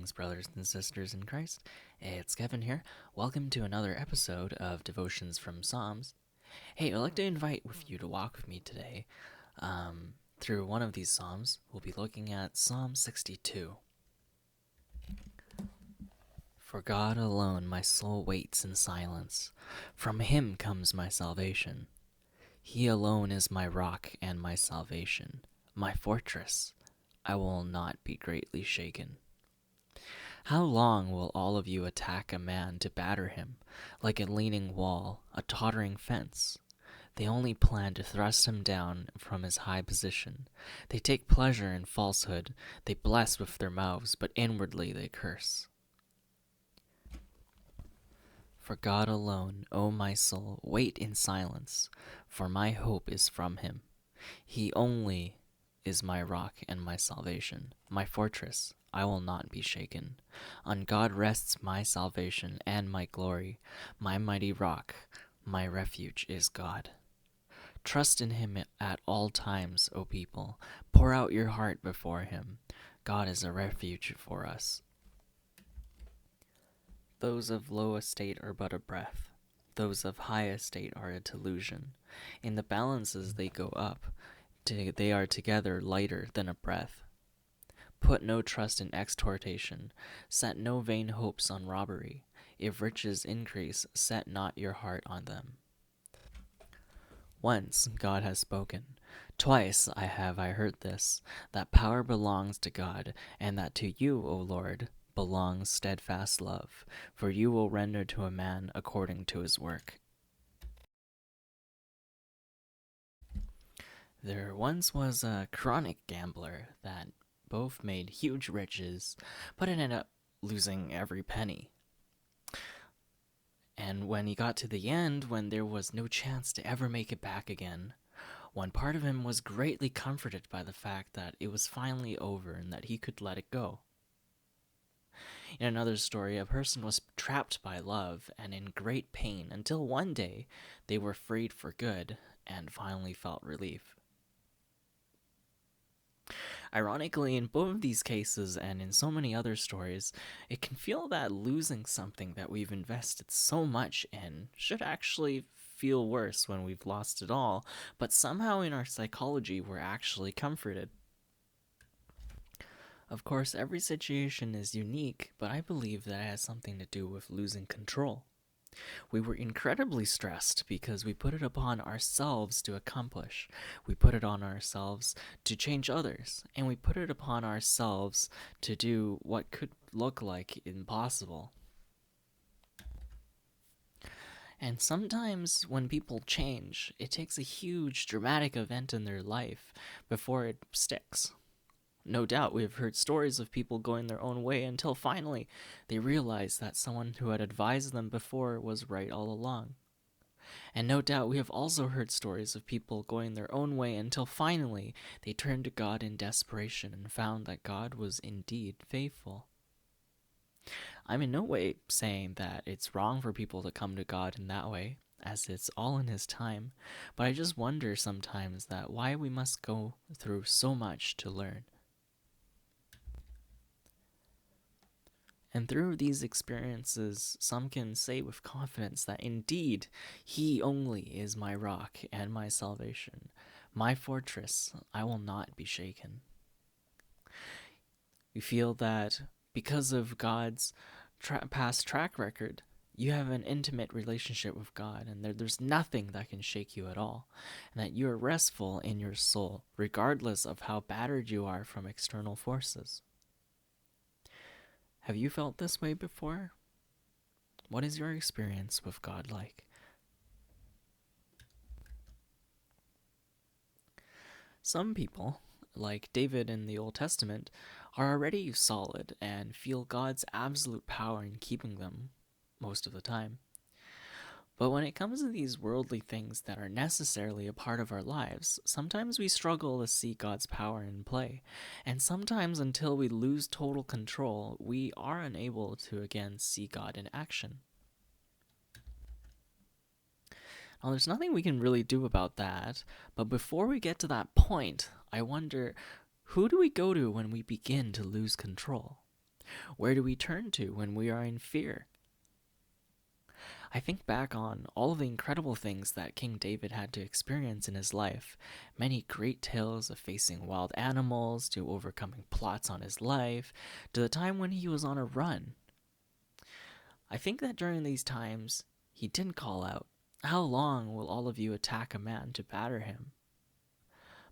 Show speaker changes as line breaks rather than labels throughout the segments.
Greetings, brothers and sisters in Christ. It's Kevin here. Welcome to another episode of Devotions from Psalms. Hey, I'd like to invite you to walk with me today through one of these Psalms. We'll be looking at Psalm 62. For God alone my soul waits in silence. From him comes my salvation. He alone is my rock and my salvation, my fortress. I will not be greatly shaken. How long will all of you attack a man to batter him, like a leaning wall, a tottering fence? They only plan to thrust him down from his high position. They take pleasure in falsehood. They bless with their mouths, but inwardly they curse. For God alone, O my soul, wait in silence, for my hope is from him. He only is my rock and my salvation, my fortress. I will not be shaken. On God rests my salvation and my glory. My mighty rock, my refuge is God. Trust in him at all times, O people. Pour out your heart before him. God is a refuge for us. Those of low estate are but a breath. Those of high estate are a delusion. In the balances they go up. They are together lighter than a breath. Put no trust in extortation. Set no vain hopes on robbery. If riches increase, set not your heart on them. Once God has spoken. Twice I heard this, that power belongs to God, and that to you, O Lord, belongs steadfast love, for you will render to a man according to his work. There once was a chronic gambler that both made huge riches, but ended up losing every penny. And when he got to the end, when there was no chance to ever make it back again, one part of him was greatly comforted by the fact that it was finally over and that he could let it go. In another story, a person was trapped by love and in great pain until one day they were freed for good and finally felt relief. Ironically, in both of these cases and in so many other stories, it can feel that losing something that we've invested so much in should actually feel worse when we've lost it all, but somehow in our psychology we're actually comforted. Of course, every situation is unique, but I believe that it has something to do with losing control. We were incredibly stressed because we put it upon ourselves to accomplish. We put it on ourselves to change others, and we put it upon ourselves to do what could look like impossible. And sometimes when people change, it takes a huge dramatic event in their life before it sticks. No doubt we have heard stories of people going their own way until finally they realize that someone who had advised them before was right all along. And no doubt we have also heard stories of people going their own way until finally they turned to God in desperation and found that God was indeed faithful. I'm in no way saying that it's wrong for people to come to God in that way, as it's all in his time, but I just wonder sometimes that why we must go through so much to learn. And through these experiences, some can say with confidence that indeed, he only is my rock and my salvation, my fortress. I will not be shaken. You feel that because of God's past track record, you have an intimate relationship with God, and there's nothing that can shake you at all, and that you are restful in your soul, regardless of how battered you are from external forces. Have you felt this way before? What is your experience with God like? Some people, like David in the Old Testament, are already solid and feel God's absolute power in keeping them most of the time. But when it comes to these worldly things that are necessarily a part of our lives, sometimes we struggle to see God's power in play. And sometimes until we lose total control, we are unable to again see God in action. Now, there's nothing we can really do about that, but before we get to that point, I wonder, who do we go to when we begin to lose control? Where do we turn to when we are in fear? I think back on all of the incredible things that King David had to experience in his life. Many great tales of facing wild animals, to overcoming plots on his life, to the time when he was on a run. I think that during these times, he didn't call out, "How long will all of you attack a man to batter him?"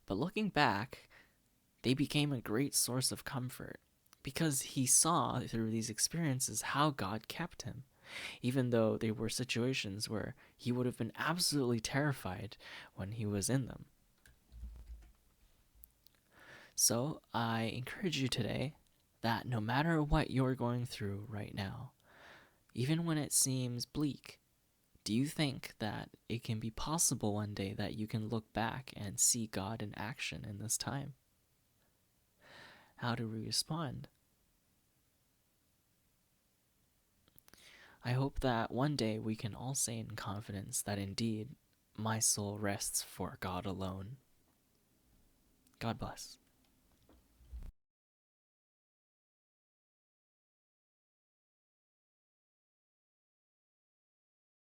But looking back, they became a great source of comfort because he saw through these experiences how God kept him, even though they were situations where he would have been absolutely terrified when he was in them. So I encourage you today that no matter what you're going through right now, even when it seems bleak, do you think that it can be possible one day that you can look back and see God in action in this time? How do we respond? I hope that one day we can all say in confidence that indeed my soul rests for God alone. God bless.